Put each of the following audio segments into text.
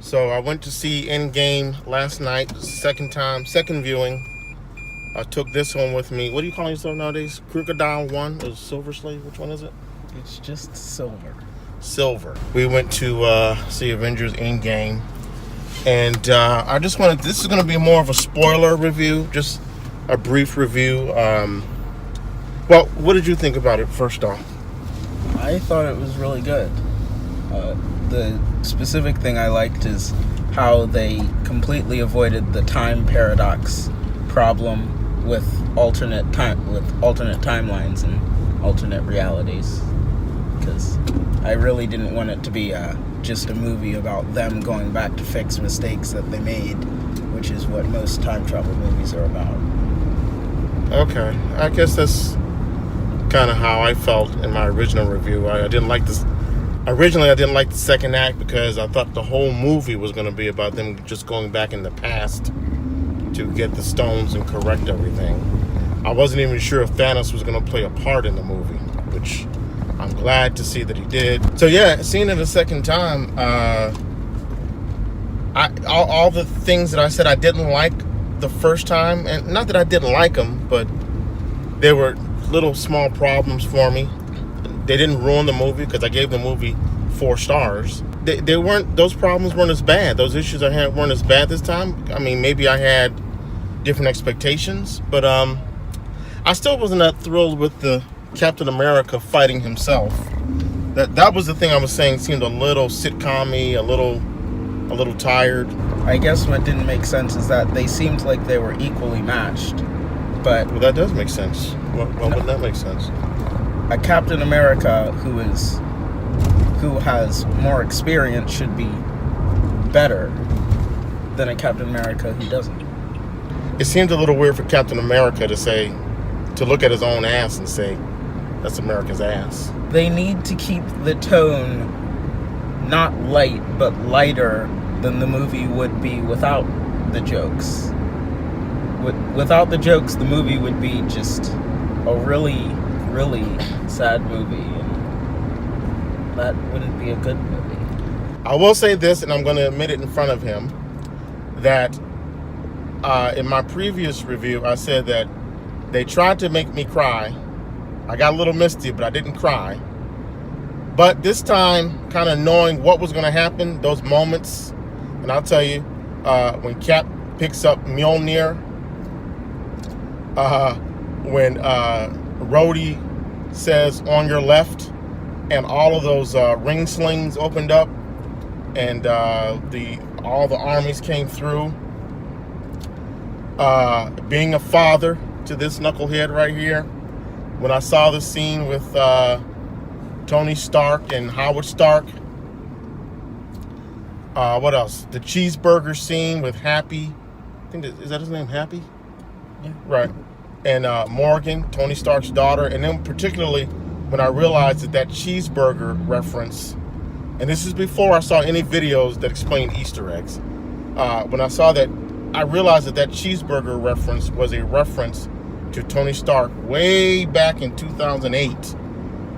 So I went to see Endgame last night, second viewing. I took this one with me. What do you call yourself nowadays? Crocodile One or Silver Slave? Which one is it? It's just silver. Silver. We went to see Avengers Endgame. And I just wanted, this is going to be more of a spoiler review, just a brief review. Well, what did you think about it first off? I thought it was really good. The specific thing I liked is how they completely avoided the time paradox problem with alternate timelines and alternate realities. Because I really didn't want it to be just a movie about them going back to fix mistakes that they made, which is what most time travel movies are about. Okay, I guess that's kind of how I felt in my original review. I didn't like this. Originally, I didn't like the second act because I thought the whole movie was going to be about them just going back in the past to get the stones and correct everything. I wasn't even sure if Thanos was going to play a part in the movie, which I'm glad to see that he did. So yeah, seeing it a second time, all the things that I said I didn't like the first time, and not that I didn't like them, but they were little small problems for me. They didn't ruin the movie because I gave the movie 4 stars. Those problems weren't as bad. Those issues I had weren't as bad this time. I mean, maybe I had different expectations, but I still wasn't that thrilled with the Captain America fighting himself. That was the thing I was saying seemed a little sitcom-y, a little tired. I guess what didn't make sense is that they seemed like they were equally matched, but Well, that does make sense. Why wouldn't that make sense? a Captain America who has more experience should be better than a Captain America who doesn't. It seemed a little weird for Captain America to look at his own ass and say, that's America's ass. They need to keep the tone not light, but lighter than the movie would be without the jokes. Without the jokes, the movie would be just a really, really sad movie. And that wouldn't be a good movie. I will say this, and I'm going to admit it in front of him, that in my previous review, I said that they tried to make me cry. I got a little misty, but I didn't cry. But this time, kind of knowing what was going to happen, those moments, and I'll tell you, when Cap picks up Mjolnir, when Rhodey says on your left, and all of those ring slings opened up, and all the armies came through. Being a father to this knucklehead right here, when I saw the scene with Tony Stark and Howard Stark. What else? The cheeseburger scene with Happy. I think is that his name, Happy? Yeah. Right. And Morgan, Tony Stark's daughter. And then particularly when I realized that cheeseburger reference, and this is before I saw any videos that explained Easter eggs. When I saw that, I realized that cheeseburger reference was a reference to Tony Stark way back in 2008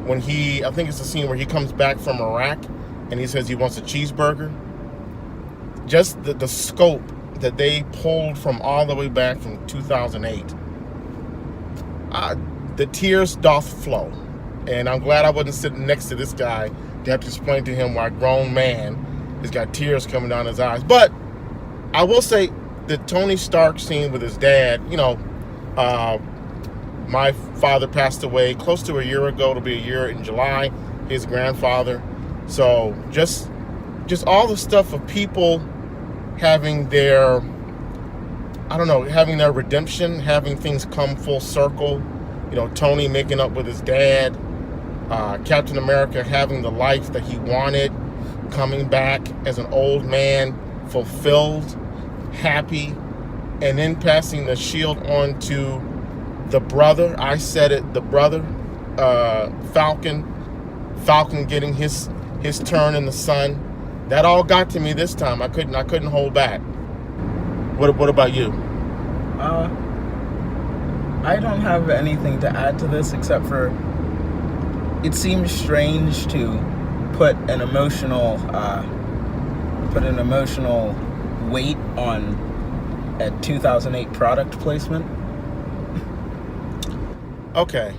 when I think it's the scene where he comes back from Iraq and he says he wants a cheeseburger. Just the scope that they pulled from all the way back from 2008. The tears doth flow. And I'm glad I wasn't sitting next to this guy to have to explain to him why a grown man has got tears coming down his eyes. But I will say the Tony Stark scene with his dad, my father passed away close to a year ago. It'll be a year in July. His grandfather. So just all the stuff of people having their redemption, having things come full circle. Tony making up with his dad. Captain America having the life that he wanted, coming back as an old man, fulfilled, happy, and then passing the shield on to the brother. I said it, the brother, Falcon getting his turn in the sun. That all got to me this time. I couldn't hold back. What about you? I don't have anything to add to this except for it seems strange to put an emotional put an emotional weight on a 2008 product placement. Okay.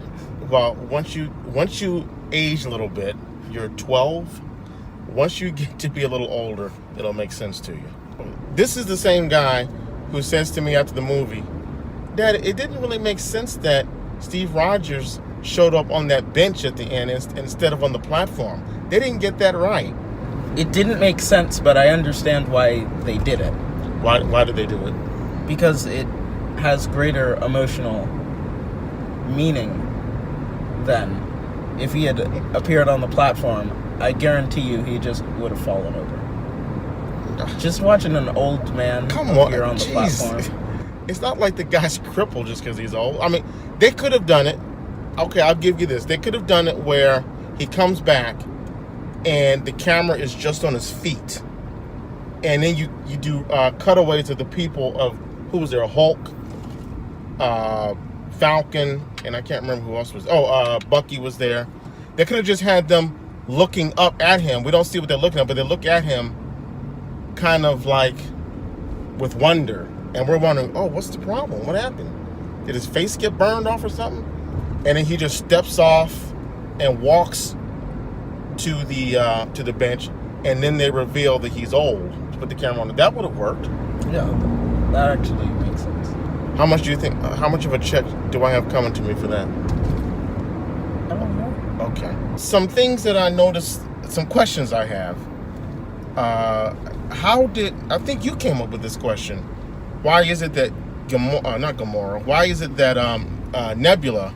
Well, once you age a little bit, you're 12. Once you get to be a little older, it'll make sense to you. This is the same guy who says to me after the movie, Dad, it didn't really make sense that Steve Rogers showed up on that bench at the end instead of on the platform. They didn't get that right. It didn't make sense, but I understand why they did it. Why did they do it? Because it has greater emotional meaning than if he had appeared on the platform. I guarantee you he just would have fallen over. Just watching an old man appear on the platform. It's not like the guy's crippled just because he's old. I mean, they could have done it. Okay, I'll give you this. They could have done it where he comes back and the camera is just on his feet. And then you do cutaway to the people of, who was there? Hulk, Falcon, and I can't remember who else was. Bucky was there. They could have just had them looking up at him. We don't see what they're looking at, but they look at him kind of like with wonder. And we're wondering, what's the problem? What happened? Did his face get burned off or something? And then he just steps off and walks to the bench, and then they reveal that he's old. To put the camera on it. That would have worked. Yeah, that actually makes sense. How much do you think? How much of a check do I have coming to me for that? I don't know. Okay. Some things that I noticed, some questions I have. I think you came up with this question. Why is it that why is it that Nebula,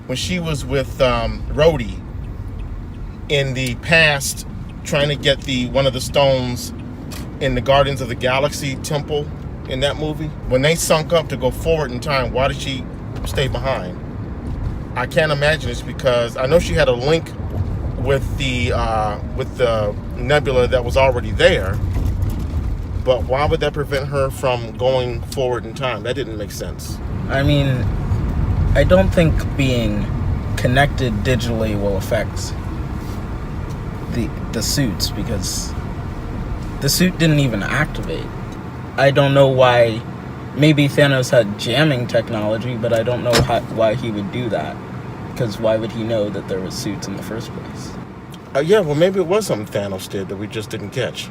when she was with Rhodey in the past, trying to get one of the stones in the Guardians of the Galaxy temple in that movie, when they sunk up to go forward in time, why did she stay behind? I can't imagine it's because I know she had a link with the Nebula that was already there, but why would that prevent her from going forward in time? That didn't make sense. I mean, I don't think being connected digitally will affect the suits, because the suit didn't even activate. I don't know why. Maybe Thanos had jamming technology, but I don't know why he would do that. Because why would he know that there was suits in the first place? Yeah, well, maybe it was something Thanos did that we just didn't catch.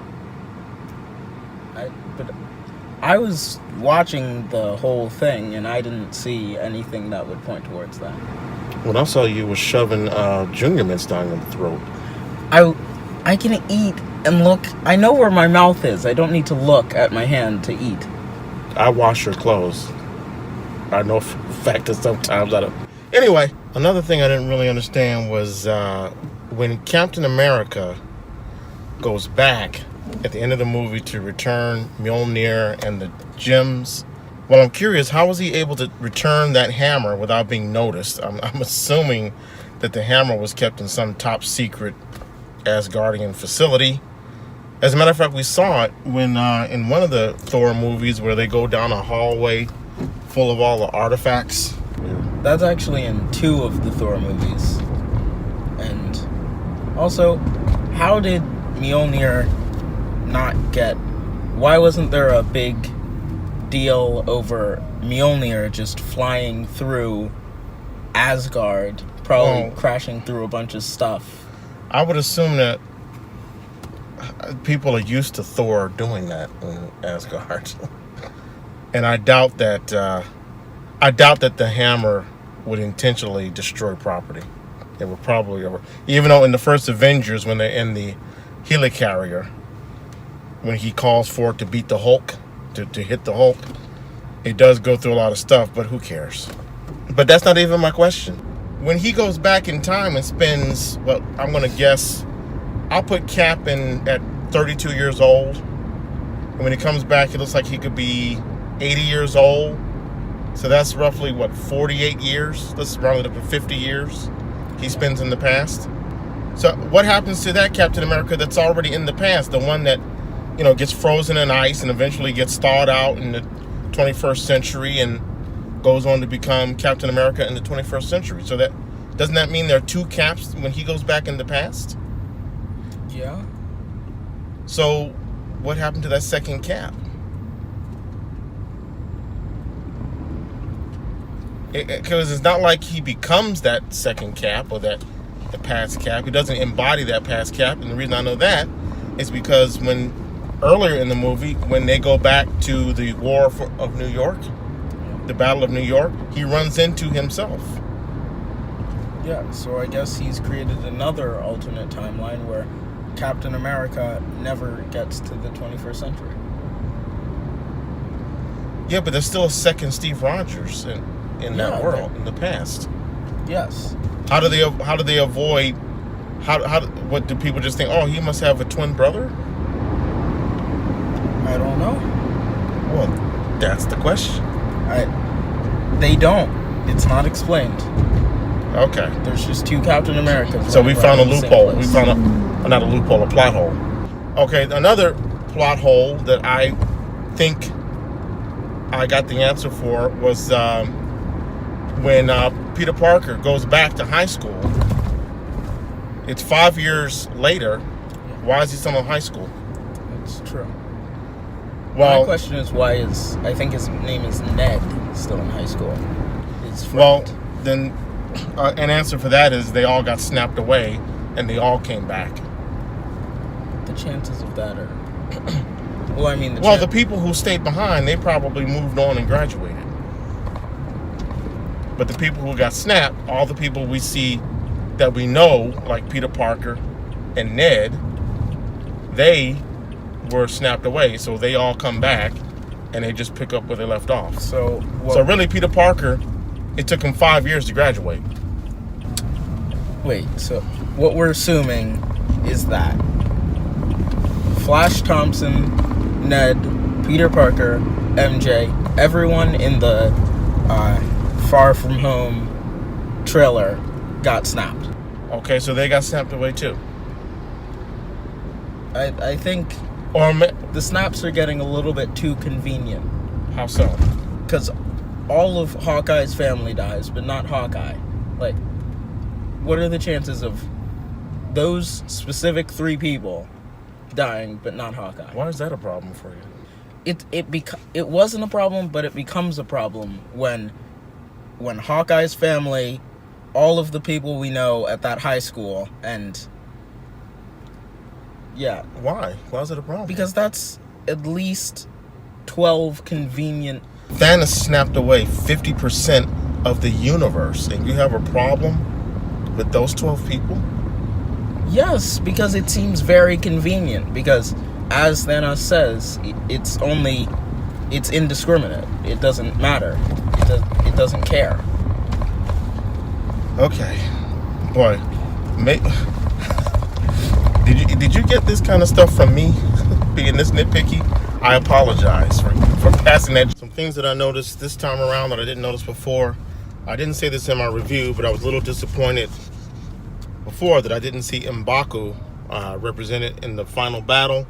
But I was watching the whole thing, and I didn't see anything that would point towards that. When I saw you was shoving Junior Mints down your throat. I can eat and look. I know where my mouth is. I don't need to look at my hand to eat. I wash your clothes. I know for a fact that sometimes I don't. Anyway, another thing I didn't really understand was when Captain America goes back at the end of the movie to return Mjolnir and the gems. Well, I'm curious, how was he able to return that hammer without being noticed? I'm assuming that the hammer was kept in some top secret Asgardian facility. As a matter of fact, we saw it when in one of the Thor movies where they go down a hallway full of all the artifacts. That's actually in 2 of the Thor movies. And also, how did Mjolnir not get... Why wasn't there a big deal over Mjolnir just flying through Asgard, probably crashing through a bunch of stuff? I would assume that people are used to Thor doing that in Asgard. And I doubt that the hammer would intentionally destroy property. It would probably, even though in the first Avengers, when they're in the helicarrier, when he calls for it to beat the Hulk, to hit the Hulk, it does go through a lot of stuff, but who cares? But that's not even my question. When he goes back in time and spends, well, I'm going to guess, I'll put Cap in at 32 years old. And when he comes back, it looks like he could be 80 years old. So that's roughly, 48 years? Let's round it up to 50 years he spends in the past. So what happens to that Captain America that's already in the past? The one that, gets frozen in ice and eventually gets thawed out in the 21st century and goes on to become Captain America in the 21st century. So doesn't that mean there are 2 Caps when he goes back in the past? Yeah. So what happened to that second Cap? Because it's not like he becomes that second Cap or the past Cap. He doesn't embody that past Cap. And the reason I know that is because earlier in the movie, when they go back to the War of New York, the Battle of New York, he runs into himself. Yeah, so I guess he's created another alternate timeline where Captain America never gets to the 21st century. Yeah, but there's still a second Steve Rogers in that world, in the past. Yes. How do they avoid? What do people just think? Oh, he must have a twin brother. I don't know. Well, that's the question. They don't. It's not explained. Okay. There's just two Captain Americas. So we found a loophole. We found not a loophole, a plot hole. Okay, another plot hole that I think I got the answer for was when Peter Parker goes back to high school. It's 5 years later. Why is he still in high school? That's true. Well, my question is, I think his name is Ned, still in high school. Well, then an answer for that is they all got snapped away and they all came back. The chances of that are... the people who stayed behind, they probably moved on and graduated. But the people who got snapped, all the people we see that we know, like Peter Parker and Ned, they were snapped away, so they all come back and they just pick up where they left off. So really, Peter Parker, it took him 5 years to graduate. Wait, so what we're assuming is that Flash Thompson, Ned, Peter Parker, MJ, everyone in the Far From Home trailer got snapped. Okay, so they got snapped away too. I think the snaps are getting a little bit too convenient. How so? Because all of Hawkeye's family dies, but not Hawkeye. Like, what are the chances of those specific 3 people dying, but not Hawkeye? Why is that a problem for you? It wasn't a problem, but it becomes a problem when Hawkeye's family, all of the people we know at that high school, and yeah. Why? Why is it a problem? Because that's at least 12 convenient... Thanos snapped away 50% of the universe, and you have a problem with those 12 people? Yes, because it seems very convenient. Because, as Thanos says, it's indiscriminate. It doesn't matter. It doesn't care. Okay. Boy, did you get this kind of stuff from me, being this nitpicky? I apologize for passing that. Some things that I noticed this time around that I didn't notice before. I didn't say this in my review, but I was a little disappointed before that I didn't see M'Baku represented in the final battle.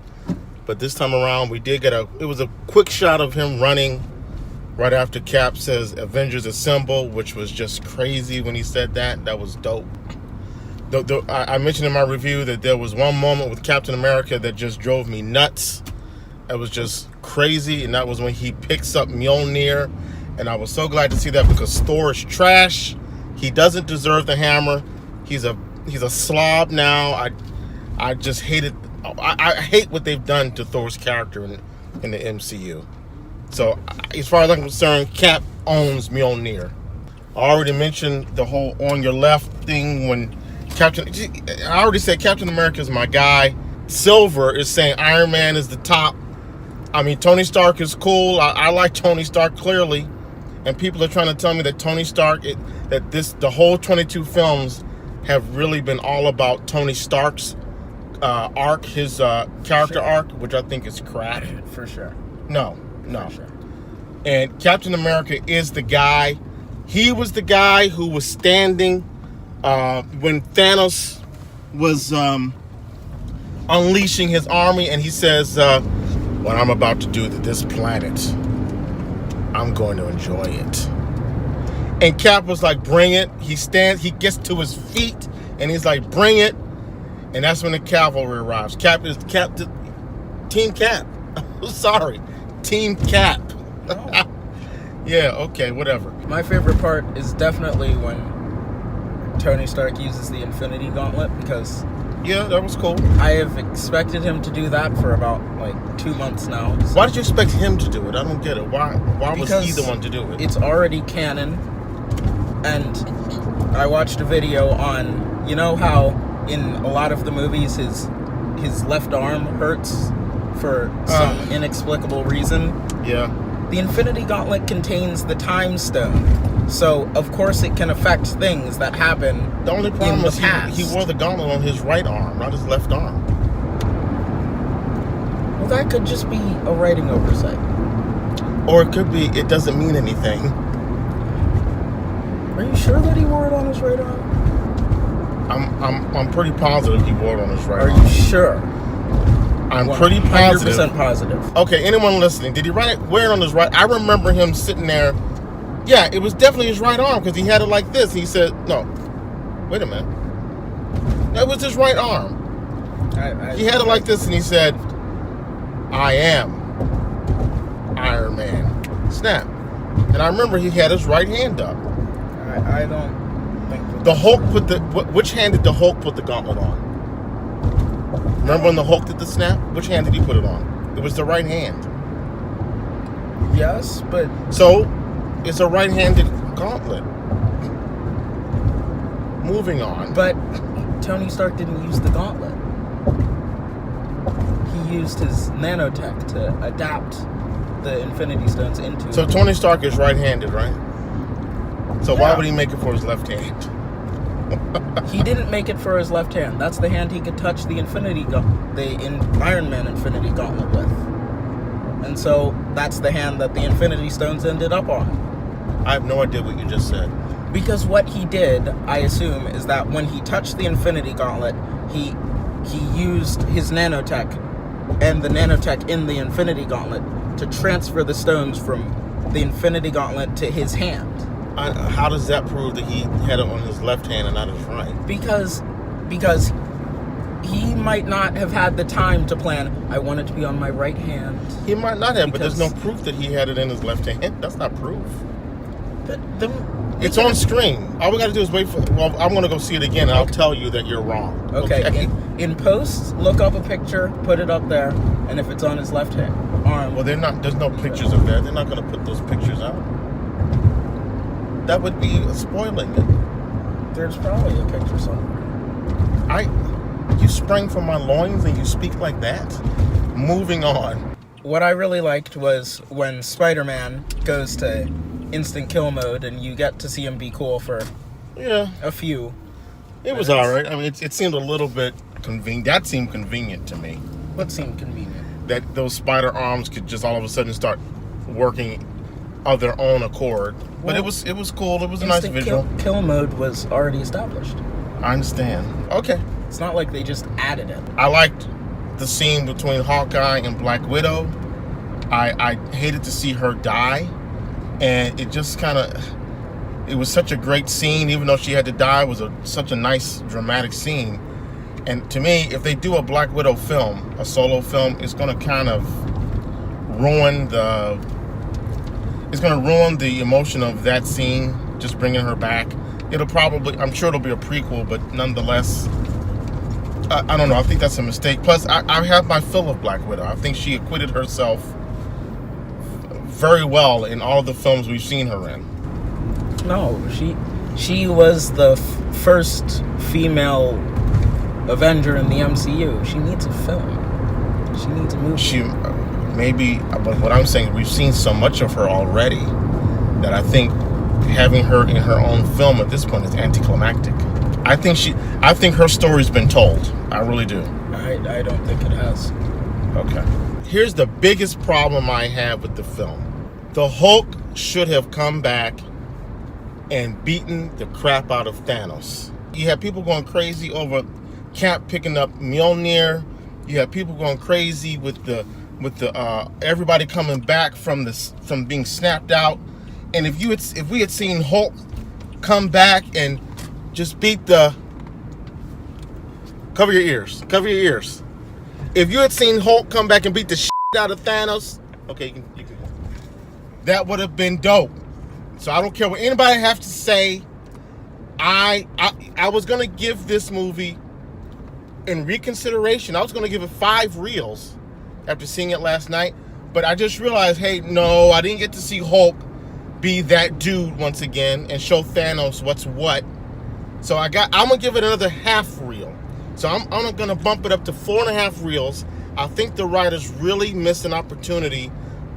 But this time around, we did get it was a quick shot of him running right after Cap says Avengers Assemble, which was just crazy when he said that. That was dope. I mentioned in my review that there was one moment with Captain America that just drove me nuts. It was just crazy, and that was when he picks up Mjolnir, and I was so glad to see that because Thor is trash. He doesn't deserve the hammer. He's a slob now. I just hate it. I hate what they've done to Thor's character in the MCU. So, as far as I'm concerned, Cap owns Mjolnir. I already mentioned the whole on your left thing when I already said Captain America is my guy. Silver is saying Iron Man is the top. I mean, Tony Stark is cool. I like Tony Stark clearly. And people are trying to tell me that Tony Stark, the whole 22 films have really been all about Tony Stark's arc, his character arc, which I think is crap. For sure. No. For sure. And Captain America is the guy. He was the guy who was standing when Thanos was unleashing his army, and he says, what I'm about to do to this planet, I'm going to enjoy it. And Cap was like, bring it. He gets to his feet, and he's like, bring it. And that's when the cavalry arrives. Team Cap. Sorry. Team Cap. No. Yeah, okay, whatever. My favorite part is definitely when Tony Stark uses the Infinity Gauntlet, because Yeah, that was cool. I have expected him to do that for about 2 months now. Why did you expect him to do it? I don't get it. Why was he Because the one to do it? it's already canon, and I watched a video on, you know how in a lot of the movies his left arm hurts for some inexplicable reason? Yeah. The Infinity Gauntlet contains the Time Stone, so of course it can affect things that happen The only problem in the is past. he wore the gauntlet on his right arm, not his left arm. Well, that could just be a writing oversight. Or it could be it doesn't mean anything. Are you sure that he wore it on his right arm? I'm pretty positive he wore it on his right Are arm. you sure? I'm pretty positive. 100% positive. Okay, anyone listening, did he wear it on his right? I remember him sitting there. Yeah, it was definitely his right arm because he had it like this. He said, no, wait a minute. That was his right arm. He had it like this and he said, I am Iron Man. Snap. And I remember he had his right hand up. I don't think that The Hulk which hand did the Hulk put the gauntlet on? Remember when the Hulk did the snap? Which hand did he put it on? It was the right hand. Yes, but So, it's a right-handed gauntlet. Moving on. But Tony Stark didn't use the gauntlet. He used his nanotech to adapt the Infinity Stones into. So Tony Stark is right-handed, right? So why Yeah. would he make it for his left hand? He didn't make it for his left hand. That's the hand he could touch the Iron Man Infinity Gauntlet with. And so that's the hand that the Infinity Stones ended up on. I have no idea what you just said. Because what he did, I assume, is that when he touched the Infinity Gauntlet, he used his nanotech and the nanotech in the Infinity Gauntlet to transfer the stones from the Infinity Gauntlet to his hand. How does that prove that he had it on his left hand and not his right? Because he might not have had the time to plan, I want it to be on my right hand. He might not have, but there's no Because- proof that he had it in his left hand. That's not proof. Then It's on screen. All we got to do is wait for... Well, I'm going to go see it again, and I'll tell you that you're wrong. Okay, in post, look up a picture, put it up there, and if it's on his left hand arm... Well, there's no pictures of that. They're not going to put those pictures out. That would be spoiling it. There's probably a picture somewhere. You sprang from my loins and you speak like that? Moving on. What I really liked was when Spider-Man goes to instant kill mode and you get to see him be cool for Yeah, a few. it was all right. I mean, it seemed a little bit convenient. That seemed convenient to me. What seemed convenient? That those spider arms could just all of a sudden start working of their own accord. But it was cool. It was a nice Instant visual. kill mode was already established. I understand. Okay. It's not like they just added it. I liked the scene between Hawkeye and Black Widow. I hated to see her die. And it just kind of... It was such a great scene. Even though she had to die, it was such a nice, dramatic scene. And to me, if they do a Black Widow film, a solo film, it's going to kind of ruin the... It's going to ruin the emotion of that scene, just bringing her back. It'll probably... I'm sure it'll be a prequel, but nonetheless... I don't know. I think that's a mistake. Plus, I have my fill of Black Widow. I think she acquitted herself very well in all of the films we've seen her in. No, she was the first female Avenger in the MCU. She needs a film. She needs a movie. Maybe, but what I'm saying, we've seen so much of her already that I think having her in her own film at this point is anticlimactic. I think her story's been told. I really do. I don't think it has. Okay. Here's the biggest problem I have with the film. The Hulk should have come back and beaten the crap out of Thanos. You have people going crazy over Cap picking up Mjolnir. You have people going crazy with the everybody coming back from being snapped out. And if we had seen Hulk come back and just beat the... Cover your ears. If you had seen Hulk come back and beat the shit out of Thanos, okay, you can go. That would have been dope. So I don't care what anybody has to say. I was gonna give this movie, in reconsideration, I was gonna give it 5 reels after seeing it last night. But I just realized, hey, no, I didn't get to see Hulk be that dude once again and show Thanos what's what. So I'm gonna give it another half reel. So I'm gonna bump it up to 4.5 reels. I think the writers really missed an opportunity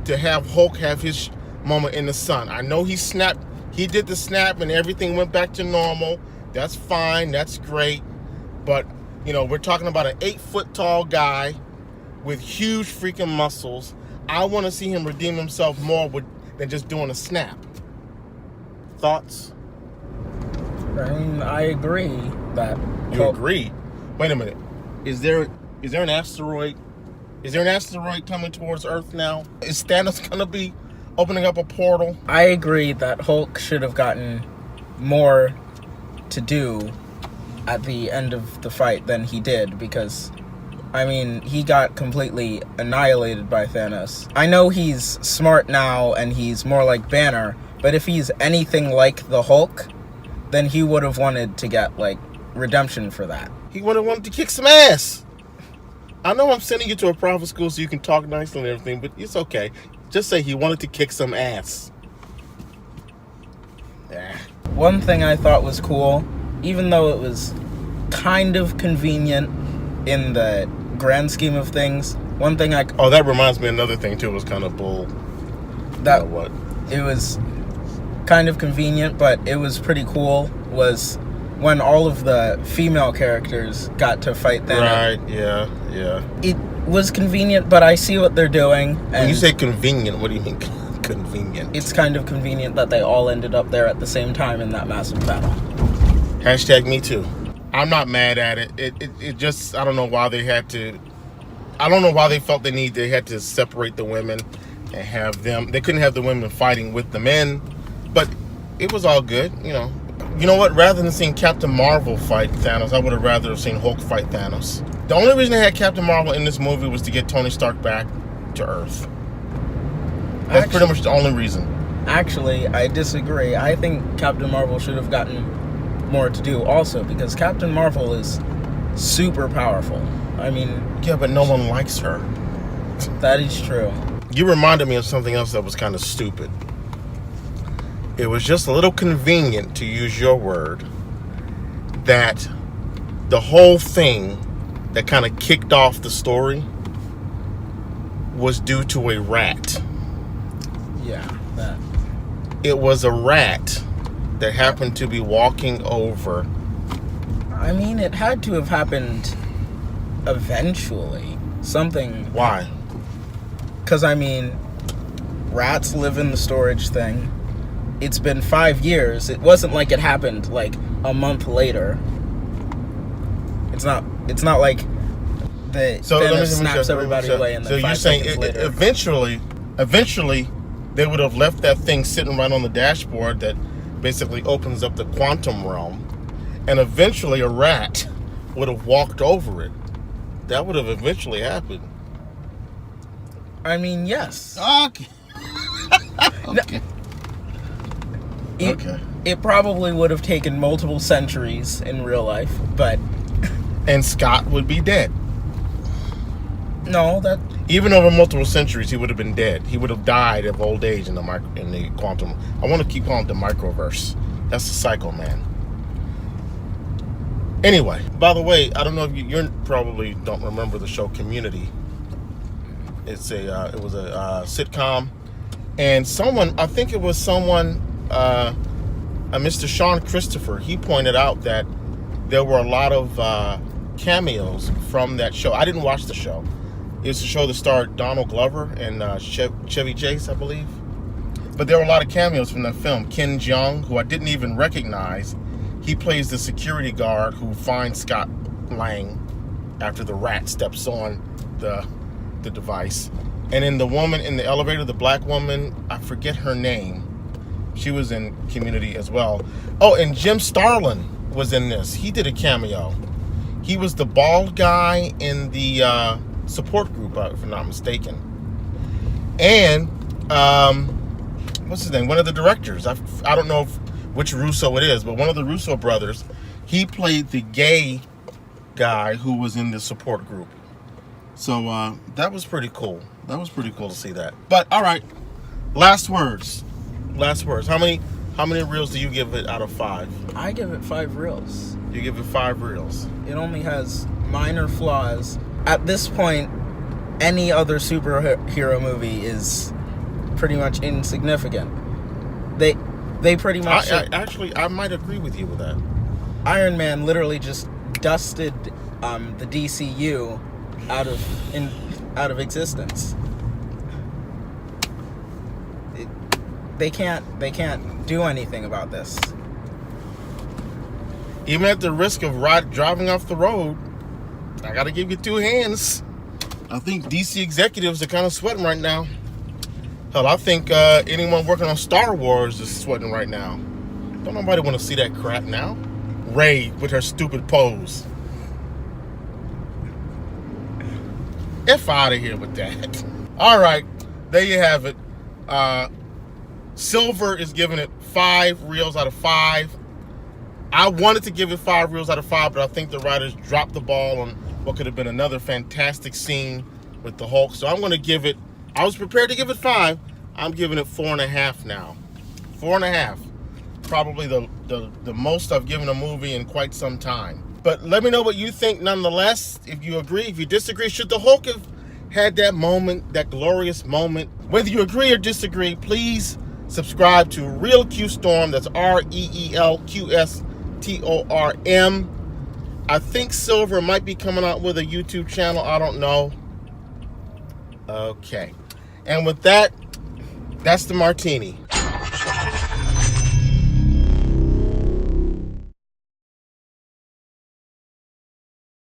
to have Hulk have his moment in the sun. I know he did the snap and everything went back to normal. That's fine, that's great. But, we're talking about an 8-foot tall guy with huge freaking muscles. I want to see him redeem himself more than just doing a snap. Thoughts? I mean, I agree that... You agree? Wait a minute. Is there an asteroid? Is there an asteroid coming towards Earth now? Is Thanos going to be opening up a portal? I agree that Hulk should have gotten more to do at the end of the fight than he did, because, I mean, he got completely annihilated by Thanos. I know he's smart now and he's more like Banner, but if he's anything like the Hulk, then he would have wanted to get, redemption for that. He would have wanted to kick some ass. I know I'm sending you to a private school so you can talk nicely and everything, but it's okay. Just say he wanted to kick some ass. Yeah. One thing I thought was cool, even though it was kind of convenient in the grand scheme of things, one thing Oh, that reminds me of another thing, too. It was kind of bull. That what? It was kind of convenient, but it was pretty cool, was when all of the female characters got to fight Thanos. Right, yeah. It was convenient, but I see what they're doing. And when you say convenient, what do you mean convenient? It's kind of convenient that they all ended up there at the same time in that massive battle. Hashtag me too. I'm not mad at it. It just, I don't know why they had to, I don't know why they felt they had to separate the women and have them, they couldn't have the women fighting with the men, but it was all good, You know what? Rather than seeing Captain Marvel fight Thanos, I would have rather have seen Hulk fight Thanos. The only reason they had Captain Marvel in this movie was to get Tony Stark back to Earth. That's pretty much the only reason. Actually, I disagree. I think Captain Marvel should have gotten more to do also, because Captain Marvel is super powerful. I mean... Yeah, but no one likes her. That is true. You reminded me of something else that was kind of stupid. It was just a little convenient, to use your word, that the whole thing that kind of kicked off the story was due to a rat. Yeah, that. It was a rat that happened to be walking over. I mean, it had to have happened eventually. Something. Why? Because, I mean, rats live in the storage thing. It's been 5 years. It wasn't like it happened a month later. It's not like the Thanos snaps everybody away and then 5 seconds later. Eventually, they would have left that thing sitting right on the dashboard that basically opens up the quantum realm, and eventually a rat would have walked over it. That would have eventually happened. I mean, yes. Okay. Okay. It probably would have taken multiple centuries in real life, but... And Scott would be dead. No, that... Even over multiple centuries, he would have been dead. He would have died of old age in the quantum... I want to keep calling it the microverse. That's the Psycho Man. Anyway, by the way, I don't know if you probably don't remember the show Community. It was a sitcom, and I think it was someone, Mr. Sean Christopher, he pointed out that there were a lot of cameos from that show. I didn't watch the show. It was a show that starred Donald Glover and Chevy Chase, I believe. But there were a lot of cameos from that film. Ken Jeong, who I didn't even recognize, he plays the security guard who finds Scott Lang after the rat steps on the device. And then the woman in the elevator, the black woman, I forget her name. She was in Community as well. Oh, and Jim Starlin was in this. He did a cameo. He was the bald guy in the support group, if I'm not mistaken. And what's his name? One of the directors. I don't know which Russo it is, but one of the Russo brothers. He played the gay guy who was in the support group. So that was pretty cool. That was pretty cool to see that. But all right, last words. How many reels do you give it out of 5? I give it 5 reels. You give it 5 reels. It only has minor flaws. At this point, any other superhero movie is pretty much insignificant. They pretty much. I might agree with you with that. Iron Man literally just dusted the DCU out of existence. They can't do anything about this. Even at the risk of driving off the road, I gotta give you 2 hands. I think DC executives are kind of sweating right now. Hell, I think anyone working on Star Wars is sweating right now. Don't nobody want to see that crap now. Rey with her stupid pose. F out of here with that. All right, there you have it. Silver is giving it 5 reels out of 5. I wanted to give it 5 reels out of 5, but I think the writers dropped the ball on what could have been another fantastic scene with the Hulk. So I'm going to give it, I was prepared to give it 5. I'm giving it 4.5 now. 4.5. Probably the most I've given a movie in quite some time. But let me know what you think nonetheless. If you agree, if you disagree, should the Hulk have had that moment, that glorious moment? Whether you agree or disagree, please subscribe to Real Q Storm. That's ReelQStorm. I think Silver might be coming out with a YouTube channel. I don't know. Okay. And with that, that's the martini.